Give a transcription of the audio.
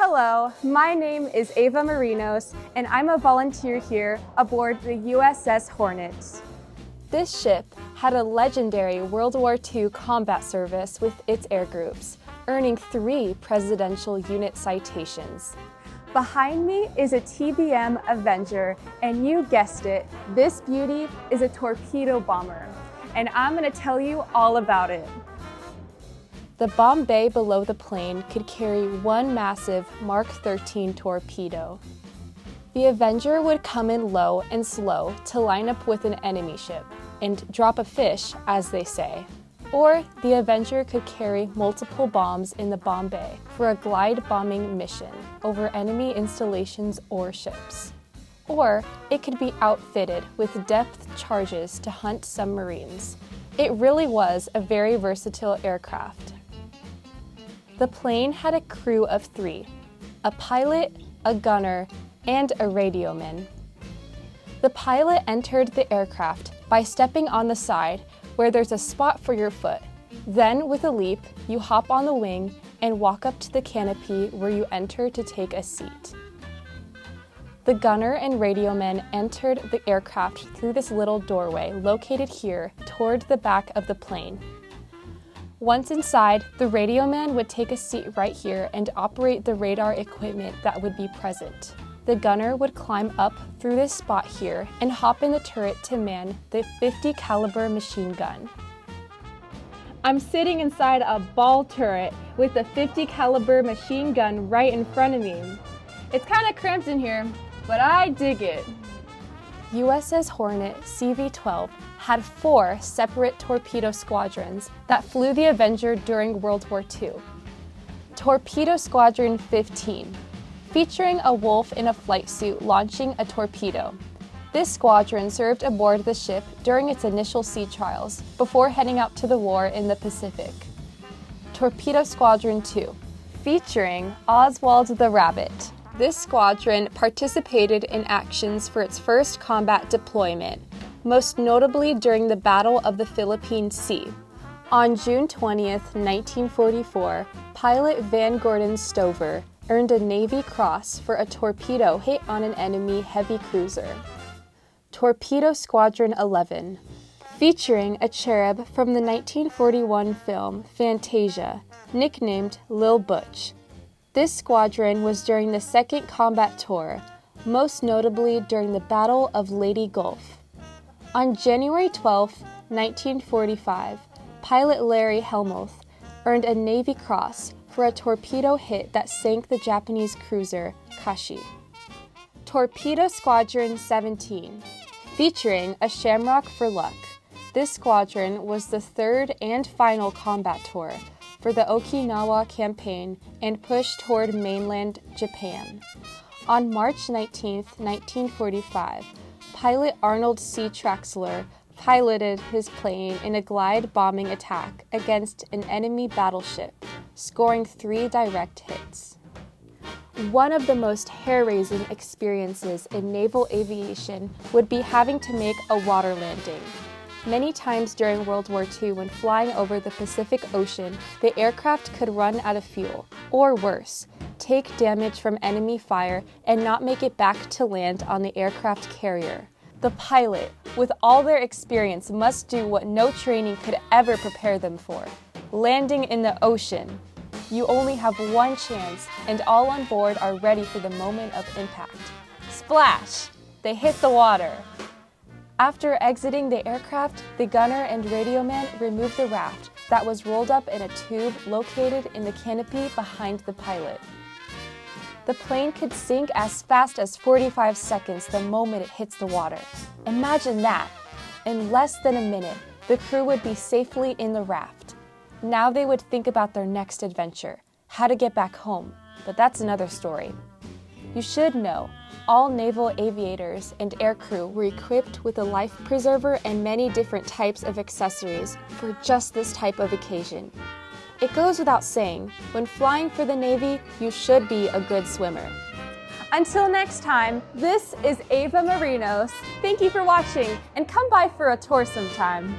Hello, my name is Ava Marinos, and I'm a volunteer here aboard the USS Hornet. This ship had a legendary World War II combat service with its air groups, earning 3 Presidential Unit citations. Behind me is a TBM Avenger, and you guessed it, this beauty is a torpedo bomber, and I'm going to tell you all about it. The bomb bay below the plane could carry one massive Mark 13 torpedo. The Avenger would come in low and slow to line up with an enemy ship and drop a fish, as they say. Or the Avenger could carry multiple bombs in the bomb bay for a glide bombing mission over enemy installations or ships. Or it could be outfitted with depth charges to hunt submarines. It really was a very versatile aircraft. The plane had a crew of 3, a pilot, a gunner, and a radioman. The pilot entered the aircraft by stepping on the side where there's a spot for your foot. Then, with a leap, you hop on the wing and walk up to the canopy where you enter to take a seat. The gunner and radioman entered the aircraft through this little doorway located here toward the back of the plane. Once inside, the radioman would take a seat right here and operate the radar equipment that would be present. The gunner would climb up through this spot here and hop in the turret to man the .50 caliber machine gun. I'm sitting inside a ball turret with a .50 caliber machine gun right in front of me. It's kind of cramped in here, but I dig it. USS Hornet CV-12 had 4 separate torpedo squadrons that flew the Avenger during World War II. Torpedo Squadron 15, featuring a wolf in a flight suit launching a torpedo. This squadron served aboard the ship during its initial sea trials before heading out to the war in the Pacific. Torpedo Squadron 2, featuring Oswald the Rabbit. This squadron participated in actions for its first combat deployment, most notably during the Battle of the Philippine Sea. On June 20th, 1944, pilot Van Gordon Stover earned a Navy Cross for a torpedo hit on an enemy heavy cruiser. Torpedo Squadron 11, featuring a cherub from the 1941 film Fantasia, nicknamed Lil Butch. This squadron was during the Second Combat Tour, most notably during the Battle of Leyte Gulf. On January 12, 1945, pilot Larry Helmuth earned a Navy Cross for a torpedo hit that sank the Japanese cruiser Kashi. Torpedo Squadron 17, featuring a Shamrock for Luck. This squadron was the 3rd and final combat tour for the Okinawa campaign and push toward mainland Japan. On March 19, 1945, pilot Arnold C. Traxler piloted his plane in a glide bombing attack against an enemy battleship, scoring 3 direct hits. One of the most hair-raising experiences in naval aviation would be having to make a water landing. Many times during World War II, when flying over the Pacific Ocean, the aircraft could run out of fuel, or worse, take damage from enemy fire and not make it back to land on the aircraft carrier. The pilot, with all their experience, must do what no training could ever prepare them for: landing in the ocean. You only have one chance, and all on board are ready for the moment of impact. Splash! They hit the water. After exiting the aircraft, the gunner and radioman removed the raft that was rolled up in a tube located in the canopy behind the pilot. The plane could sink as fast as 45 seconds the moment it hits the water. Imagine that! In less than a minute, the crew would be safely in the raft. Now they would think about their next adventure, how to get back home, but that's another story. You should know, all naval aviators and aircrew were equipped with a life preserver and many different types of accessories for just this type of occasion. It goes without saying, when flying for the Navy, you should be a good swimmer. Until next time, this is Ava Marinos. Thank you for watching, and come by for a tour sometime.